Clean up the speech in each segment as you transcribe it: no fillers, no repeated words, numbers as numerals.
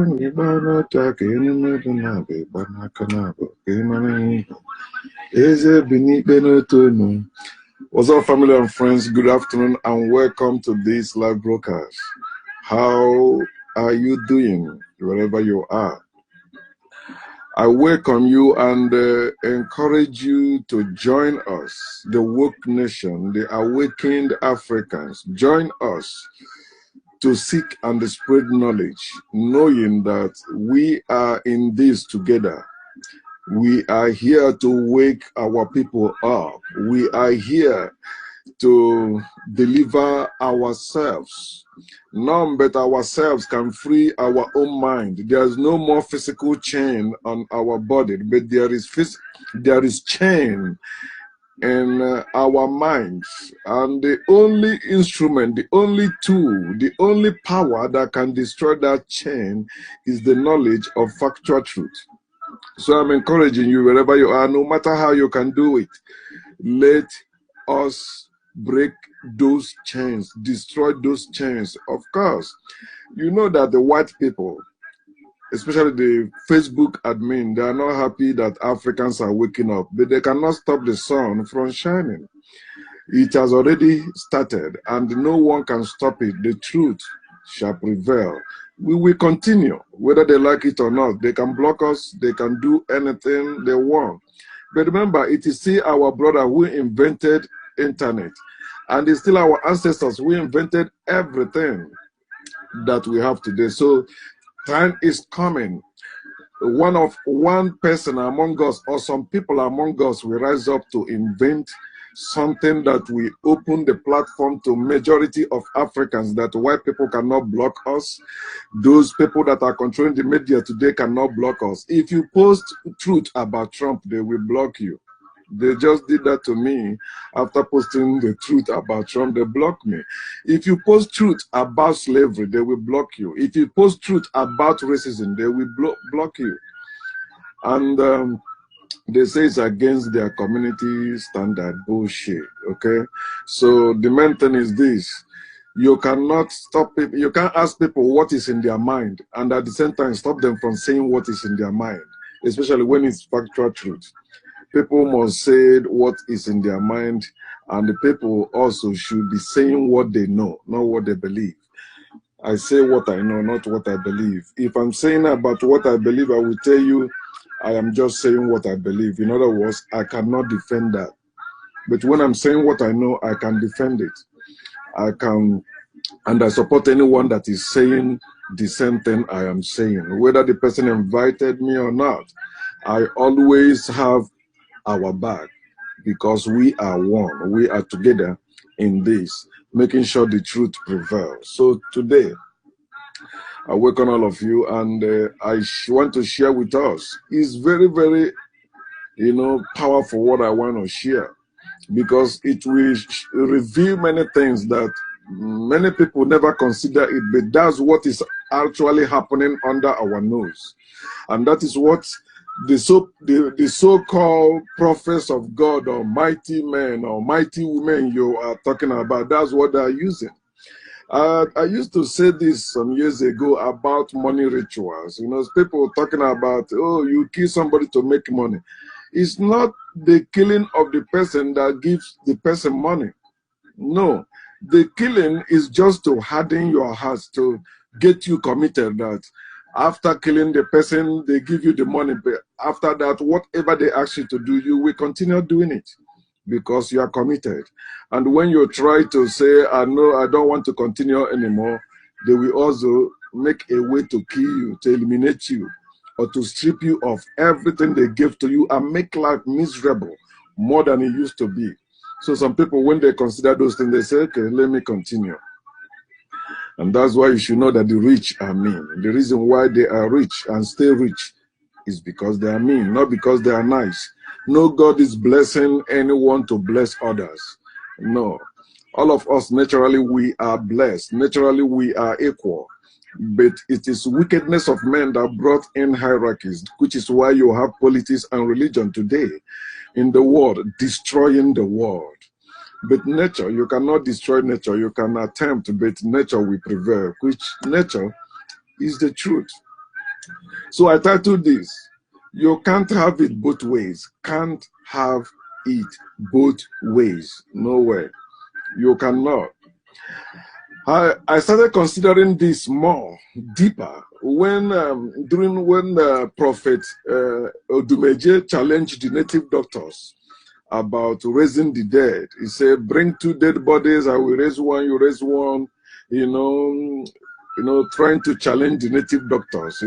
What's up, family and friends? Good afternoon and welcome to this live broadcast. How are you doing wherever you are? I welcome you and encourage you to join us, the Woke Nation, the Awakened Africans. Join us to seek and spread knowledge, knowing that we are in this together. We are here to wake our people up. We are here to deliver ourselves. None but ourselves can free our own mind. There is no more physical chain on our body, but there is chain in our minds. And the only instrument, the only tool, the only power that can destroy that chain is the knowledge of factual truth. So I'm encouraging you wherever you are, no matter how you can do it, let us break those chains, destroy those chains. Of course, you know that the white people, especially the Facebook admin, they are not happy that Africans are waking up, but they cannot stop the sun from shining. It has already started and no one can stop it. The truth shall prevail. We will continue, whether they like it or not. They can block us, they can do anything they want. But remember, it is still our brother who invented internet. And it's still our ancestors who invented everything that we have today. So time is coming. One person among us or some people among us will rise up to invent something that will open the platform to majority of Africans, that white people cannot block us. Those people that are controlling the media today cannot block us. If you post truth about Trump, they will block you. They just did that to me after posting the truth about Trump. They blocked me. If you post truth about slavery, they will block you. If you post truth about racism, they will block you. And they say it's against their community standard. Bullshit. Okay. So the main thing is this: you cannot stop people. You can't ask people what is in their mind, and at the same time stop them from saying what is in their mind, especially when it's factual truth. People must say what is in their mind, and the people also should be saying what they know, not what they believe. I say what I know, not what I believe. If I'm saying about what I believe, I will tell you I am just saying what I believe. In other words, I cannot defend that. But when I'm saying what I know, I can defend it. I can, and I support anyone that is saying the same thing I am saying, whether the person invited me or not. I always have our back because we are one. We are together in this, making sure the truth prevails. So today, I welcome all of you, and I want to share with us. It's very, very, powerful what I want to share, because it will reveal many things that many people never consider it, but that's what is actually happening under our nose. And that is what the so-called prophets of God or mighty men or mighty women you are talking about, that's what they are using. I used to say this some years ago about money rituals. You know, people talking about, oh, you kill somebody to make money. It's not the killing of the person that gives the person money. No, the killing is just to harden your heart, to get you committed that after killing the person, they give you the money. But after that, whatever they ask you to do, you will continue doing it because you are committed. And when you try to say, I know I don't want to continue anymore, they will also make a way to kill you, to eliminate you, or to strip you of everything they gave to you and make life miserable more than it used to be. So some people, when they consider those things, they say, okay, let me continue. And that's why you should know that the rich are mean. The reason why they are rich and stay rich is because they are mean, not because they are nice. No God is blessing anyone to bless others. No. All of us, naturally, we are blessed. Naturally, we are equal. But it is wickedness of men that brought in hierarchies, which is why you have politics and religion today in the world, destroying the world. But nature, you cannot destroy nature. You can attempt, but nature will prevail, which nature is the truth. So I titled this, You Can't Have It Both Ways. Can't have it both ways. No way. You cannot. I started considering this more deeper when Prophet Odumeje challenged the native doctors about raising the dead. He said, "Bring 2 dead bodies, I will raise one, you raise one." Trying to challenge the native doctors.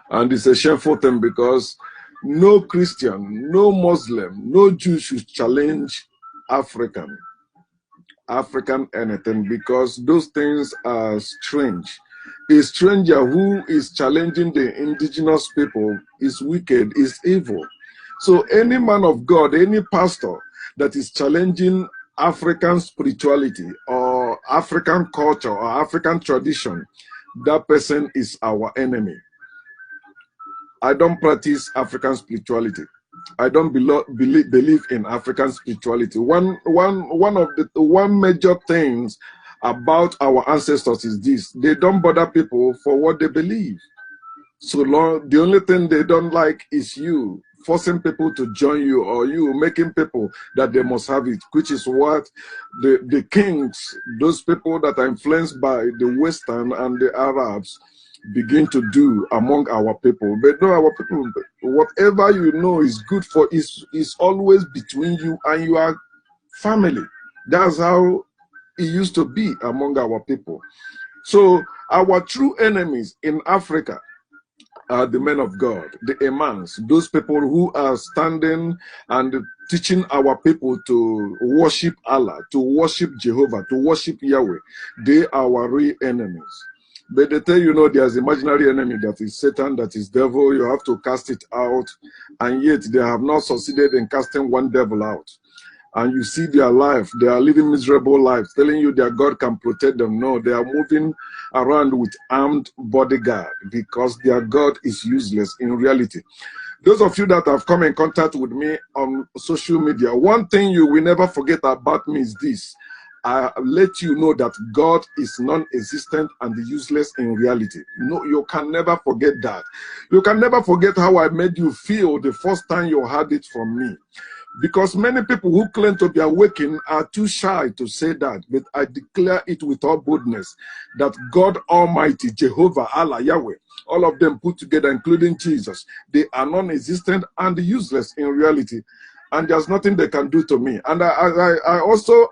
And it's a shameful thing because no Christian, no Muslim, no Jew should challenge African anything, because those things are strange. A stranger who is challenging the indigenous people is wicked, is evil. So any man of God, any pastor that is challenging African spirituality or African culture or African tradition, that person is our enemy. I don't practice African spirituality. I don't believe in African spirituality. One major things about our ancestors is this: they don't bother people for what they believe. So long, the only thing they don't like is you forcing people to join you, or you making people that they must have it, which is what the kings, those people that are influenced by the Western and the Arabs, begin to do among our people. But no, our people, whatever you know is good for is always between you and your family. That's how it used to be among our people. So our true enemies in Africa are the men of God, the imams, those people who are standing and teaching our people to worship Allah, to worship Jehovah, to worship Yahweh. They are our real enemies. But they tell you, there's imaginary enemy that is Satan, that is devil. You have to cast it out. And yet they have not succeeded in casting one devil out. And you see their life, they are living miserable lives, telling you their God can protect them. No, they are moving around with armed bodyguard because their God is useless in reality. Those of you that have come in contact with me on social media, one thing you will never forget about me is this: I let you know that God is non-existent and useless in reality. No, you can never forget that. You can never forget how I made you feel the first time you heard it from me. Because many people who claim to be awakened are too shy to say that. But I declare it with all boldness that God Almighty, Jehovah, Allah, Yahweh, all of them put together, including Jesus, they are non-existent and useless in reality. And there's nothing they can do to me. And I also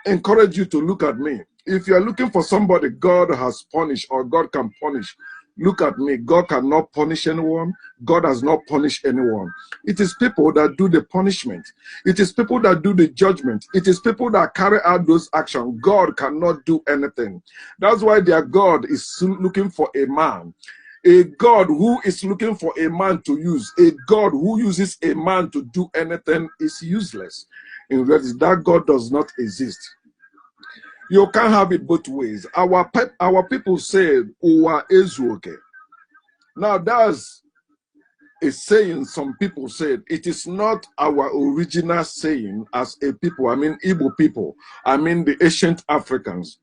encourage you to look at me. If you're looking for somebody God has punished or God can punish, look at me. God cannot punish anyone. God has not punished anyone. It is people that do the punishment. It is people that do the judgment. It is people that carry out those actions. God cannot do anything. That's why their God is looking for a man. A God who is looking for a man to use. A God who uses a man to do anything is useless. In reality, that God does not exist. You can't have it both ways. Our people said, "Uwa ezuoke." Now that's a saying some people said. It is not our original saying as a people. I mean Igbo people. I mean the ancient Africans.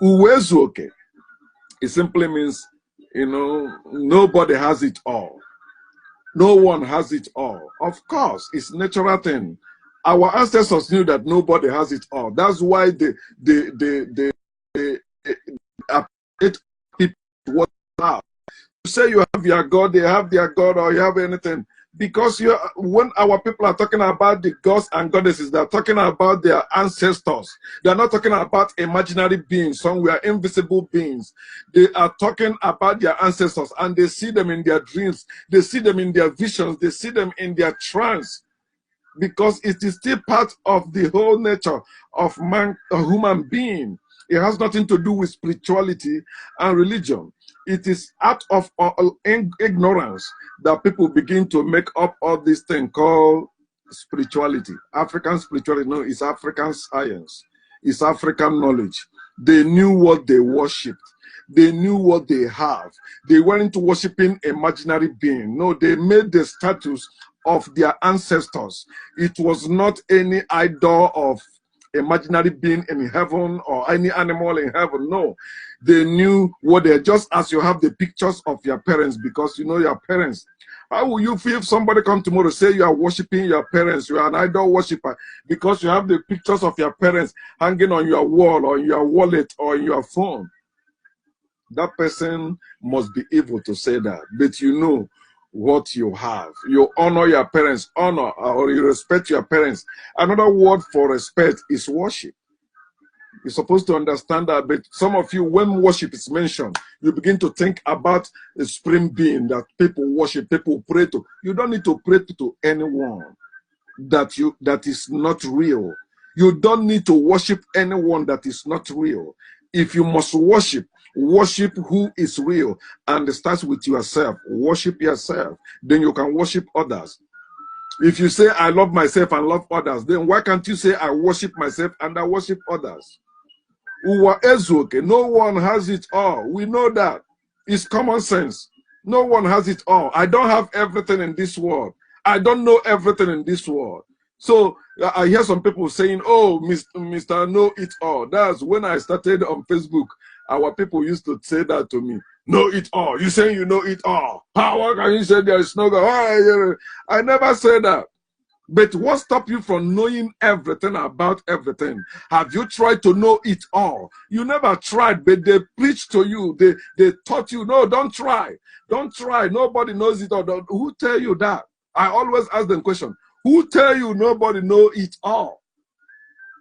Uwa ezuoke. It simply means, nobody has it all. No one has it all. Of course, it's a natural thing. Our ancestors knew that nobody has it all. That's why they people what have. You say you have your God, they have their God, or you have anything. Because when our people are talking about the gods and goddesses, they're talking about their ancestors. They're not talking about imaginary beings, somewhere invisible beings. They are talking about their ancestors, and they see them in their dreams. They see them in their visions. They see them in their trance. Because it is still part of the whole nature of man, a human being. It has nothing to do with spirituality and religion. It is out of ignorance that people begin to make up all this thing called spirituality. African spirituality, no, it's African science. It's African knowledge. They knew what they worshipped. They knew what they have. They weren't into worshiping imaginary being. No, they made the statues of their ancestors. It was not any idol of imaginary being in heaven or any animal in heaven. No, They knew what they, just as you have the pictures of your parents, because you know your parents. How will you feel if somebody come tomorrow say you are worshiping your parents, you are an idol worshiper, because you have the pictures of your parents hanging on your wall or in your wallet or in your phone? That person must be able to say that. But you know what you have. You honor your parents, honor or you respect your parents. Another word for respect is worship. You're supposed to understand that, but some of you, when worship is mentioned, you begin to think about a supreme being that people worship, people pray to. You don't need to pray to anyone that is not real. You don't need to worship anyone that is not real. If you must worship, worship who is real, and it starts with yourself. Worship yourself, then you can worship others. If you say I love myself and love others, then why can't you say I worship myself and I worship others? No one has it all. We know that. It's common sense. No one has it all. I don't have everything in this world. I don't know everything in this world. So I hear some people saying, oh, Mr. Know It All. That's when I started on Facebook. Our people used to say that to me. Know it all. You saying you know it all. How can you say there is no God? I never said that. But what stops you from knowing everything about everything? Have you tried to know it all? You never tried, but they preached to you. They taught you, no, don't try. Don't try. Nobody knows it all. Who tell you that? I always ask them question. Who tell you nobody know it all?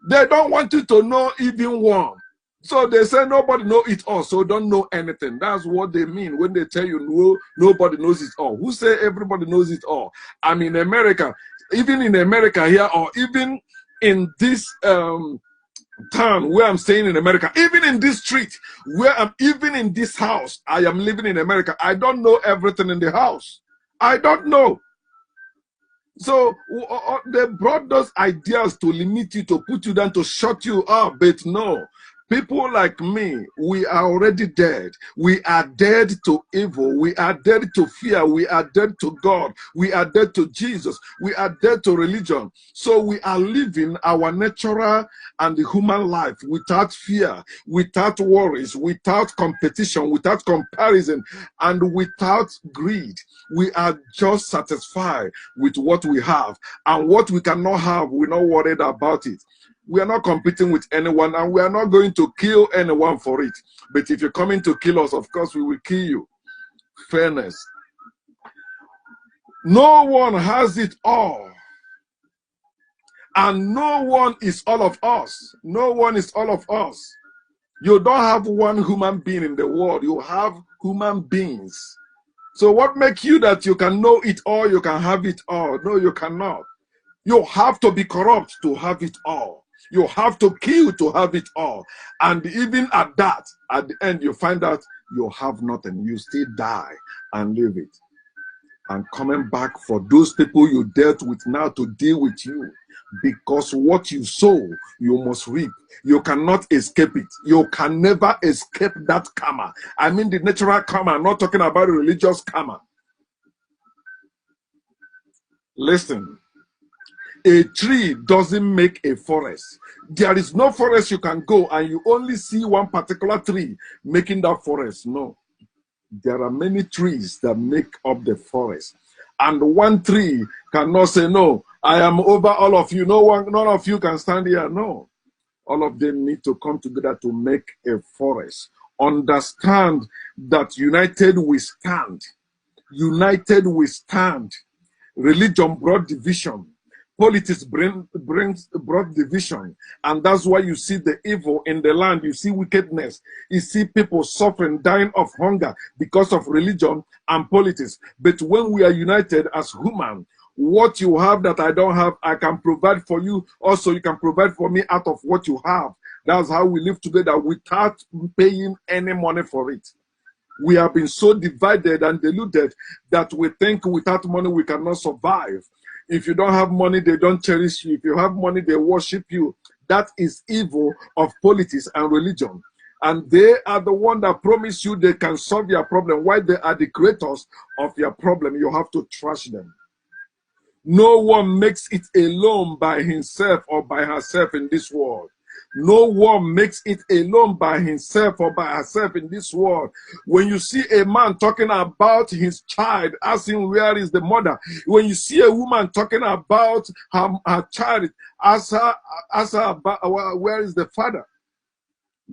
They don't want you to know even one. So they say nobody know it all, so don't know anything. That's what they mean when they tell you no, nobody knows it all. Who say everybody knows it all? I'm in America. Even in America here, or even in this town where I'm staying in America, even in this street where I'm, even in this house, I am living in America. I don't know everything in the house. I don't know. So they brought those ideas to limit you, to put you down, to shut you up. But no. People like me, we are already dead. We are dead to evil. We are dead to fear. We are dead to God. We are dead to Jesus. We are dead to religion. So we are living our natural and the human life without fear, without worries, without competition, without comparison, and without greed. We are just satisfied with what we have. And what we cannot have, we're not worried about it. We are not competing with anyone, and we are not going to kill anyone for it. But if you're coming to kill us, of course, we will kill you. Fairness. No one has it all. And no one is all of us. No one is all of us. You don't have one human being in the world. You have human beings. So what makes you that you can know it all, you can have it all? No, you cannot. You have to be corrupt to have it all. You have to kill to have it all. And even at that, at the end, you find out you have nothing. You still die and leave it. And coming back for those people you dealt with now to deal with you. Because what you sow, you must reap. You cannot escape it. You can never escape that karma. I mean the natural karma. I'm not talking about religious karma. Listen. A tree doesn't make a forest. There is no forest you can go and you only see one particular tree making that forest. No. There are many trees that make up the forest. And one tree cannot say, no, I am over all of you. None of you can stand here. No. All of them need to come together to make a forest. Understand that united we stand. United we stand. Religion brought division. Politics brought division, and that's why you see the evil in the land. You see wickedness. You see people suffering, dying of hunger because of religion and politics. But when we are united as human, what you have that I don't have, I can provide for you. Also, you can provide for me out of what you have. That's how we live together without paying any money for it. We have been so divided and deluded that we think without money we cannot survive. If you don't have money, they don't cherish you. If you have money, they worship you. That is evil of politics and religion. And they are the one that promise you they can solve your problem. Why they are the creators of your problem, you have to trust them. No one makes it alone by himself or by herself in this world. No one makes it alone by himself or by herself in this world. When you see a man talking about his child, asking where is the mother. When you see a woman talking about her child, ask her about where is the father.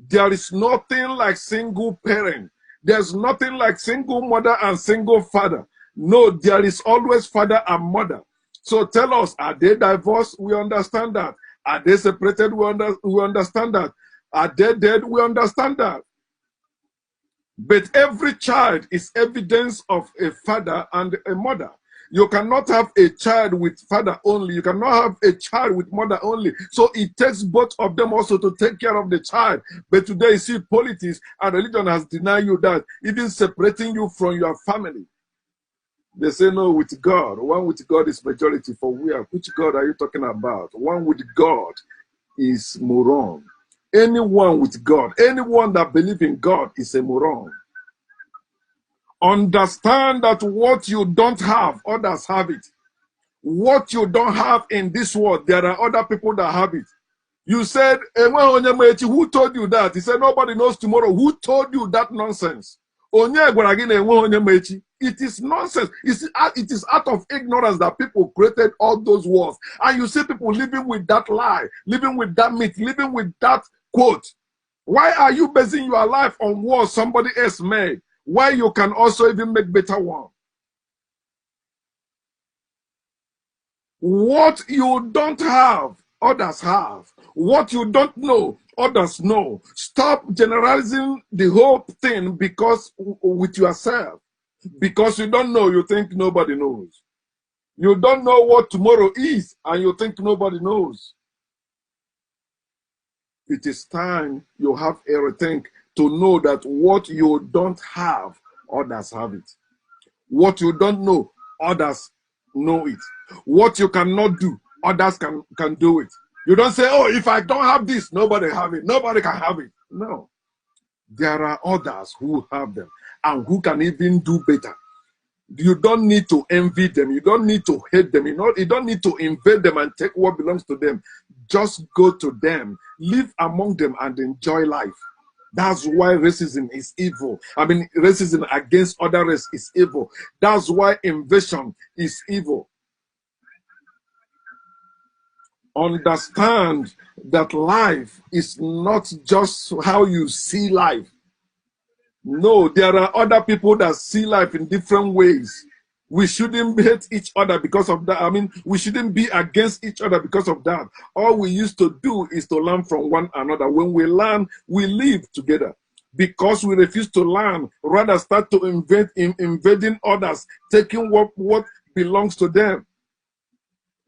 There is nothing like single parent. There's nothing like single mother and single father. No, there is always father and mother. So tell us, are they divorced? We understand that. Are they separated? We understand that. Are they dead? We understand that. But every child is evidence of a father and a mother. You cannot have a child with father only. You cannot have a child with mother only. So it takes both of them also to take care of the child. But today you see politics and religion has denied you that, even separating you from your family. They say no, with God. One with God is majority. For where? Which God are you talking about? One with God is moron. Anyone with God, anyone that believes in God is a moron. Understand that what you don't have, others have it. What you don't have in this world, there are other people that have it. You said, who told you that? He said, nobody knows tomorrow. Who told you that nonsense? It is nonsense. It is out of ignorance that people created all those words. And you see people living with that lie, living with that myth, living with that quote. Why are you basing your life on words somebody else made? Why you can also even make better one? What you don't have, others have. What you don't know, others know. Stop generalizing the whole thing because with yourself. Because you don't know, you think nobody knows. You don't know what tomorrow is, and you think nobody knows. It is time you have a rethink to know that what you don't have, others have it. What you don't know, others know it. What you cannot do, others can do it. You don't say, oh, if I don't have this, nobody have it. Nobody can have it. No. There are others who have them and who can even do better. You don't need to envy them. You don't need to hate them. You don't need to invade them and take what belongs to them. Just go to them, live among them, and enjoy life. That's why racism is evil. I mean, racism against other race is evil. That's why invasion is evil. Understand that life is not just how you see life. No, there are other people that see life in different ways. We shouldn't hate each other because of that. I mean, we shouldn't be against each other because of that. All we used to do is to learn from one another. When we learn, we live together. Because we refuse to learn, rather start to invading others, taking what belongs to them,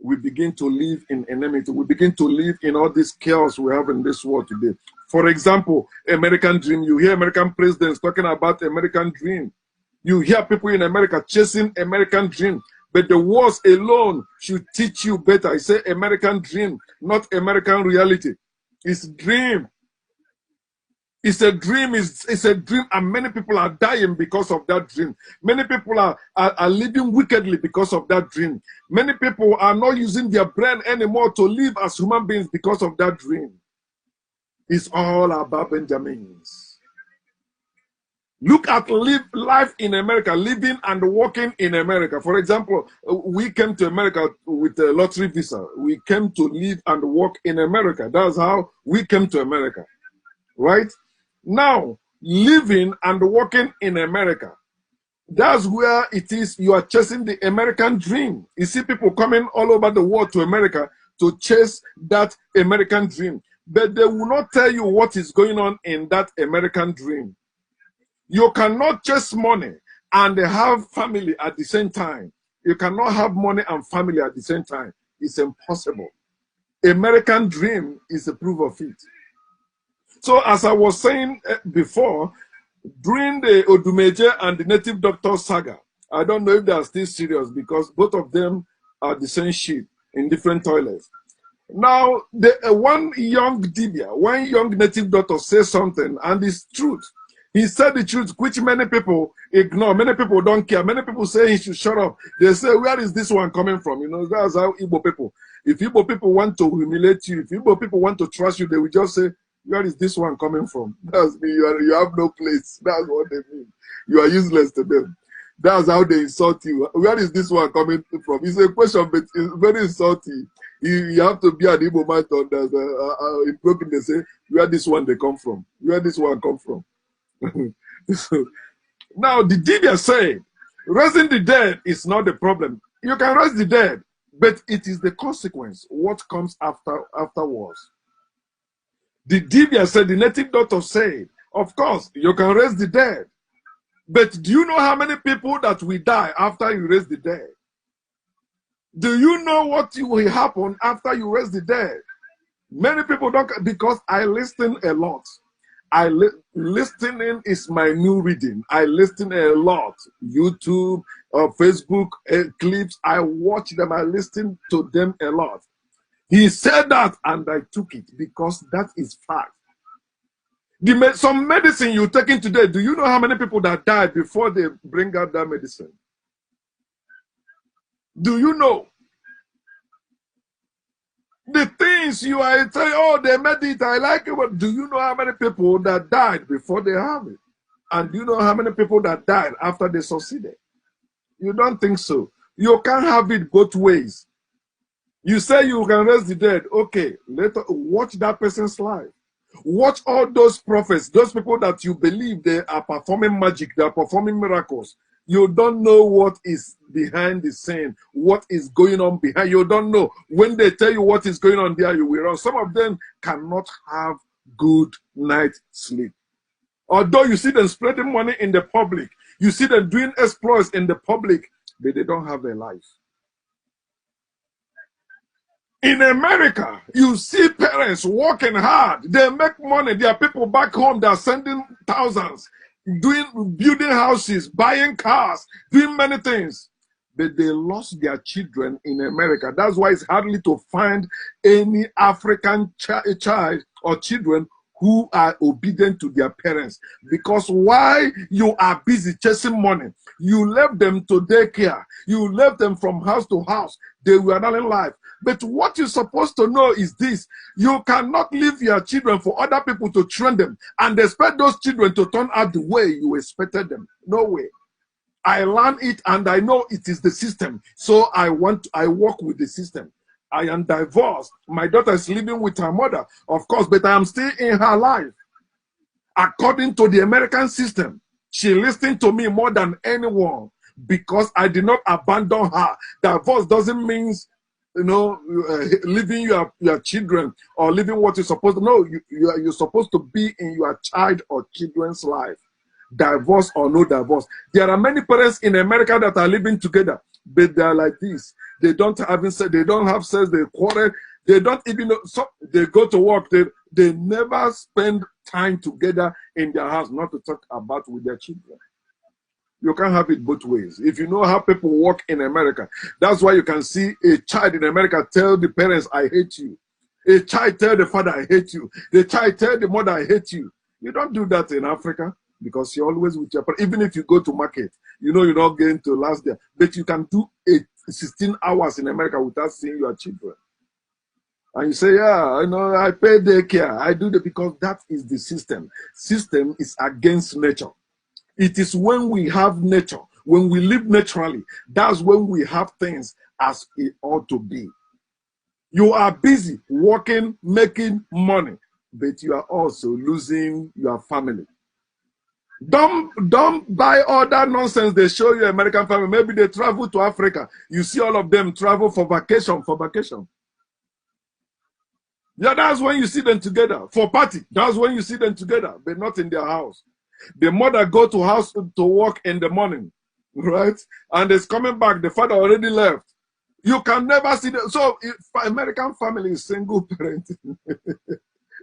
we begin to live in enmity. We begin to live in all this chaos we have in this world today. For example, American dream. You hear American presidents talking about American dream. You hear people in America chasing American dream. But the words alone should teach you better. I say American dream, not American reality. It's dream. It's a dream, it's a dream, and many people are dying because of that dream. Many people are living wickedly because of that dream. Many people are not using their brain anymore to live as human beings because of that dream. It's all about Benjamins. Look at life in America, living and working in America. For example, we came to America with a lottery visa. We came to live and work in America. That's how we came to America, right? Now, living and working in America, that's where it is you are chasing the American dream. You see people coming all over the world to America to chase that American dream. But they will not tell you what is going on in that American dream. You cannot chase money and have family at the same time. You cannot have money and family at the same time. It's impossible. American dream is a proof of it. So as I was saying before, during the Odumeje and the Native Doctor saga, I don't know if they are still serious because both of them are the same shit in different toilets. Now, one young Dibia, one young Native Doctor says something, and it's truth. He said the truth, which many people ignore. Many people don't care. Many people say he should shut up. They say, where is this one coming from? You know, that's how Igbo people. If Igbo people want to humiliate you, if Igbo people want to trust you, they will just say, where is this one coming from? That's me. You have no place. That's what they mean. You are useless to them. That's how they insult you. Where is this one coming from? It's a question, but it's very insulting. You have to be an Igbo man to understand. In broken, they say, where this one they come from? Where this one come from? So, now, the Dibia said, raising the dead is not the problem. You can raise the dead, but it is the consequence, what comes afterwards. The Dibia said, the native doctor said, of course, you can raise the dead. But do you know how many people that will die after you raise the dead? Do you know what will happen after you raise the dead? Many people don't, because I listen a lot. Listening is my new reading. I listen a lot. YouTube, Facebook clips, I watch them, I listen to them a lot. He said that and I took it because that is fact. Some medicine you're taking today, do you know how many people that died before they bring out that medicine? Do you know? The things you are saying, oh, they made it, I like it, but do you know how many people that died before they have it? And do you know how many people that died after they succeeded? You don't think so. You can't have it both ways. You say you can raise the dead. Okay, later watch that person's life. Watch all those prophets, those people that you believe they are performing magic, they are performing miracles. You don't know what is behind the scene, what is going on behind. You don't know. When they tell you what is going on there, you will run. Some of them cannot have good night sleep. Although you see them spreading money in the public, you see them doing exploits in the public, but they don't have a life. In America, you see parents working hard. They make money. There are people back home that are sending thousands, building houses, buying cars, doing many things. But they lost their children in America. That's why it's hardly to find any African child or children who are obedient to their parents. Because while you are busy chasing money, you left them to daycare. You left them from house to house. They were not in life. But what you're supposed to know is this. You cannot leave your children for other people to train them and expect those children to turn out the way you expected them. No way. I learned it and I know it is the system. So I work with the system. I am divorced. My daughter is living with her mother, of course, but I am still in her life. According to the American system, she listened to me more than anyone because I did not abandon her. Divorce doesn't mean, you know, leaving your children or leaving what you're supposed to. No, you're supposed to be in your child or children's life. Divorce or no divorce. There are many parents in America that are living together, but they are like this. They don't have sex, they don't have sex, they quarrel, they don't even know, so they go to work, they never spend time together in their house, not to talk about with their children. You can't have it both ways. If you know how people work in America, that's why you can see a child in America tell the parents, I hate you. A child tell the father, I hate you. The child tell the mother, I hate you. You don't do that in Africa because you're always with your parents. Even if you go to market, you know you're not going to last there. But you can do 16 hours in America without seeing your children. And you say, yeah, you know, I pay daycare. I do that because that is the system. System is against nature. It is when we have nature, when we live naturally, that's when we have things as it ought to be. You are busy working, making money, but you are also losing your family. Don't buy all that nonsense they show you American family. Maybe they travel to Africa. You see all of them travel for vacation, Yeah, that's when you see them together. For party, that's when you see them together, but not in their house. The mother go to house to work in the morning, right? And is coming back, the father already left. You can never see them. So if American family is single parenting.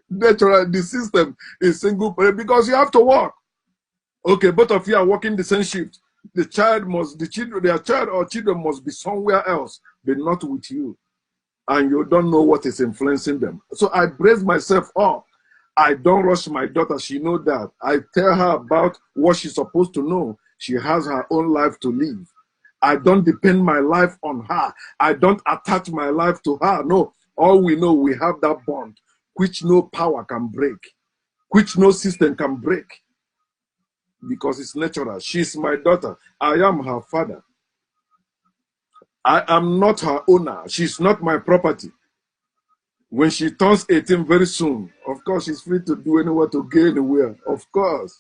Naturally, the system is single parent because you have to work. Okay, both of you are working the same shift. Their child or children must be somewhere else, but not with you. And you don't know what is influencing them. So I brace myself up. I don't rush my daughter. She knows that. I tell her about what she's supposed to know. She has her own life to live. I don't depend my life on her. I don't attach my life to her. No, all we know, we have that bond, which no power can break, which no system can break, because it's natural. She's my daughter. I am her father. I am not her owner. She's not my property. When she turns 18 very soon, of course, she's free to do anywhere, to go anywhere. Of course.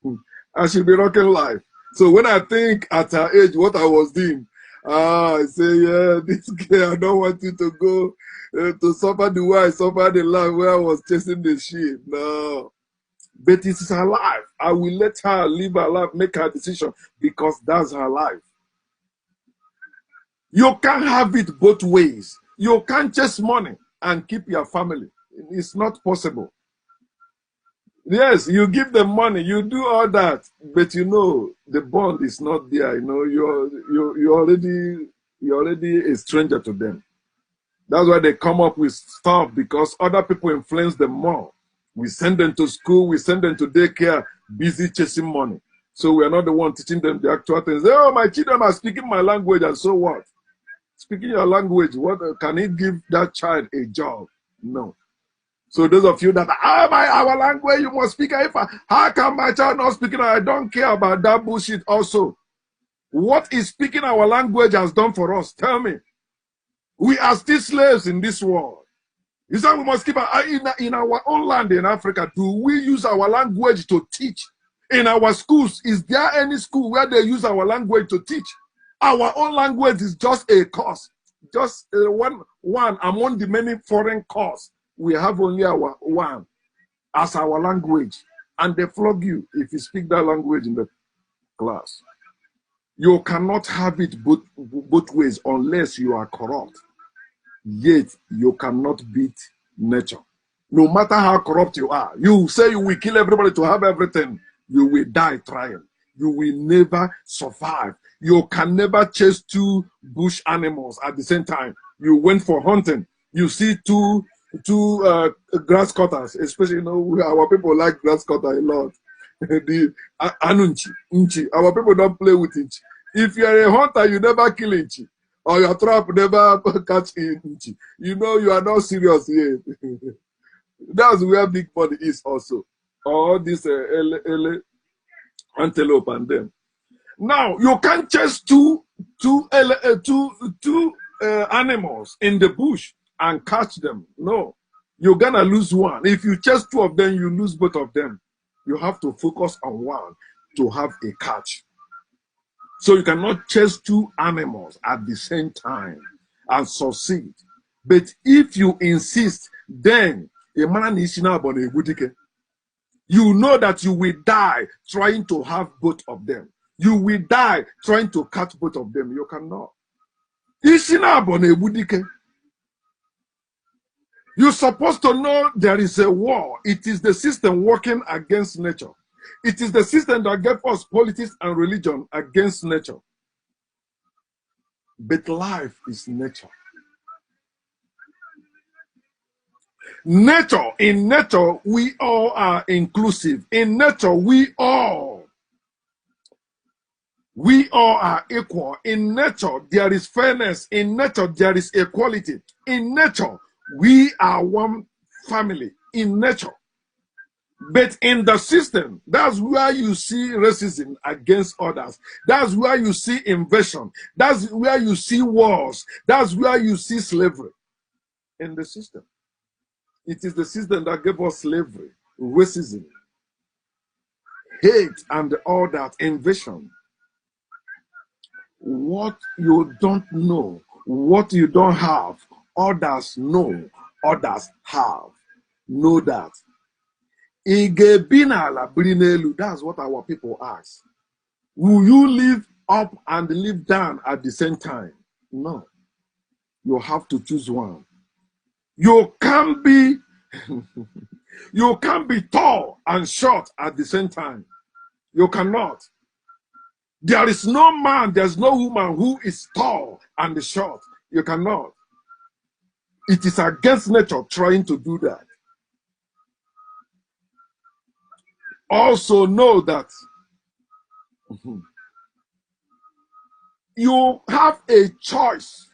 And she'll be rocking life. So when I think at her age what I was doing, I say, yeah, this girl, I don't want you to go to suffer the way I suffered the life where I was chasing the sheep. No. But it is her life. I will let her live her life, make her decision, because that's her life. You can't have it both ways. You can't chase money and keep your family. It's not possible. Yes, you give them money, you do all that, but you know the bond is not there. You know, you're already a stranger to them. That's why they come up with stuff, because other people influence them more. We send them to school, we send them to daycare, busy chasing money. So we are not the one teaching them the actual things. Oh, my children are speaking my language, and so what? Speaking your language, what can it give that child a job? No. So those of you that our language, you must speak. How can my child not speak it? I don't care about that bullshit also. What is speaking our language has done for us? Tell me. We are still slaves in this world. You say we must keep in our own land in Africa. Do we use our language to teach? In our schools, is there any school where they use our language to teach? Our own language is just a course. Just one among the many foreign courses. We have only our one as our language, and they flog you if you speak that language in the class. You cannot have it both ways unless you are corrupt. Yet you cannot beat nature. No matter how corrupt you are, you say you will kill everybody to have everything, you will die trying. You will never survive. You can never chase two bush animals at the same time. You went for hunting. You see two grass cutters, especially, you know, our people like grass cutter a lot. The inchi. Our people don't play with inchi. If you are a hunter, you never kill inchi, or your trap never catch inchi. You know you are not serious here. That's where big money is also. All this antelope and them. Now you can't chase two animals in the bush and catch them. No, you're gonna lose one. If you chase two of them, you lose both of them. You have to focus on one to have a catch. So you cannot chase two animals at the same time and succeed. But if you insist, then you know that you will die trying to have both of them. You will die trying to catch both of them. You cannot. You're supposed to know there is a war. It is the system working against nature. It is the system that gave us politics and religion against nature. But life is nature. In nature, we all are inclusive. In nature, we all are equal. In nature, there is fairness. In nature, there is equality. In nature, we are one family. In nature. But in the system, that's where you see racism against others. That's where you see invasion. That's where you see wars. That's where you see slavery. In the system. It is the system that gave us slavery, racism, hate, and all that, invasion. What you don't know, what you don't have, others know, others have. Know that. That's what our people ask. Will you live up and live down at the same time? No. You have to choose one. You can't be tall and short at the same time. You cannot. There is no man, there's no woman who is tall and short. You cannot. It is against nature trying to do that. also know that you have a choice,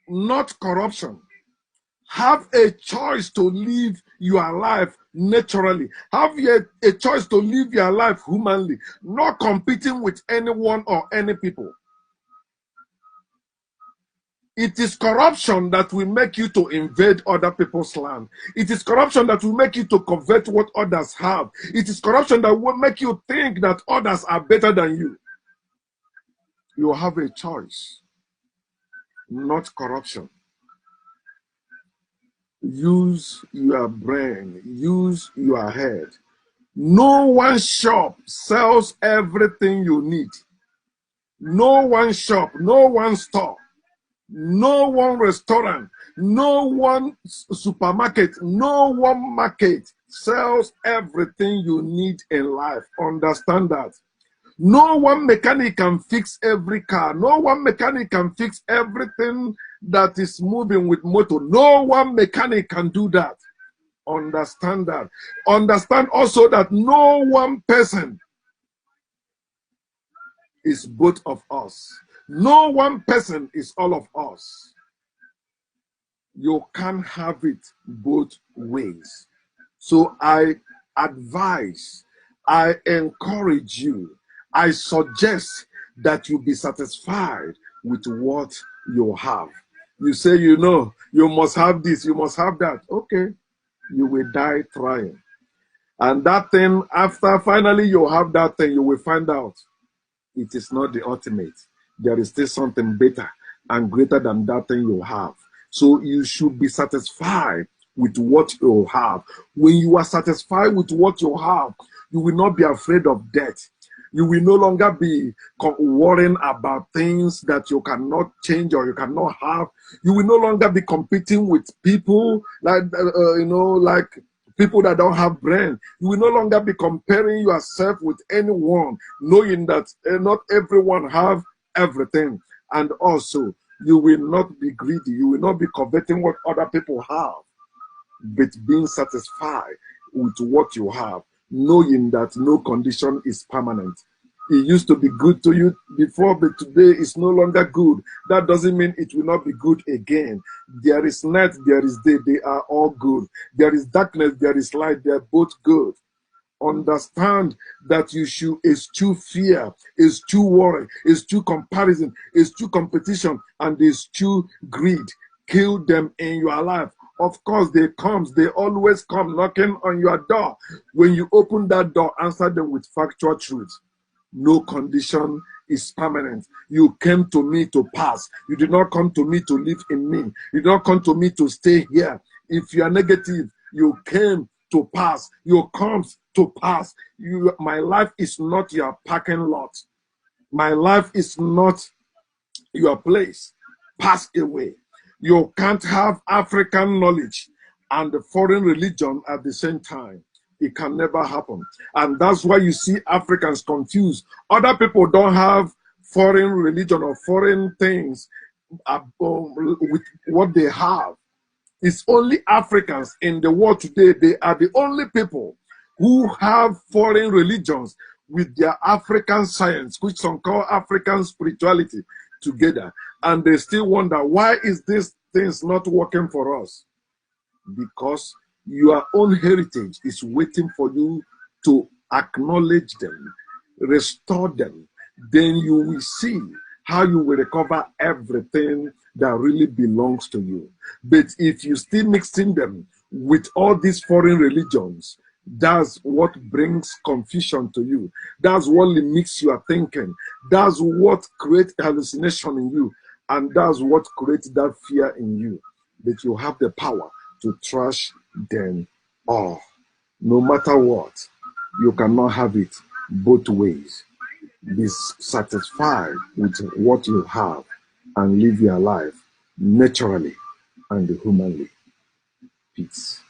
not corruption. Have a choice to live your life naturally. Have a choice to live your life humanly, not competing with anyone or any people. It is corruption that will make you to invade other people's land. It is corruption that will make you to covet what others have. It is corruption that will make you think that others are better than you. You have a choice, not corruption. Use your brain, use your head. No one shop sells everything you need. No one shop, no one store, no one restaurant, no one supermarket, no one market sells everything you need in life. Understand that. No one mechanic can fix every car. No one mechanic can fix everything that is moving with motor. No one mechanic can do that. Understand that. Understand also that no one person is both of us. No one person is all of us. You can't have it both ways. So I advise, I encourage you, I suggest that you be satisfied with what you have. You say, you know, you must have this, you must have that. Okay, you will die trying. And that thing, after finally you have that thing, you will find out it is not the ultimate. There is still something better and greater than that thing you have. So you should be satisfied with what you have. When you are satisfied with what you have, you will not be afraid of death. You will no longer be worrying about things that you cannot change or you cannot have. You will no longer be competing with people like, like people that don't have brain. You will no longer be comparing yourself with anyone, knowing that not everyone have everything. And also, you will not be greedy. You will not be coveting what other people have, but being satisfied with what you have, knowing that no condition is permanent. It used to be good to you before, but today it's no longer good. That doesn't mean it will not be good again. There is night, there is day, they are all good. There is darkness, there is light, they are both good. Understand that you should eschew fear, eschew worry, eschew comparison, eschew competition, and eschew greed. Kill them in your life. Of course, they always come knocking on your door. When you open that door, answer them with factual truth. No condition is permanent. You came to me to pass. You did not come to me to live in me. You did not come to me to stay here. If you are negative, you came to pass. You come to pass. My life is not your parking lot. My life is not your place. Pass away. You can't have African knowledge and the foreign religion at the same time. It can never happen. And that's why you see Africans confused. Other people don't have foreign religion or foreign things with what they have. It's only Africans in the world today. They are the only people who have foreign religions with their African science, which some call African spirituality, together. And they still wonder, why is this things not working for us? Because your own heritage is waiting for you to acknowledge them, restore them. Then you will see how you will recover everything that really belongs to you. But if you still mixing them with all these foreign religions, that's what brings confusion to you. That's what limits your thinking. That's what creates hallucination in you. And that's what creates that fear in you. That you have the power to trash them all. No matter what, you cannot have it both ways. Be satisfied with what you have and live your life naturally and humanly. Peace.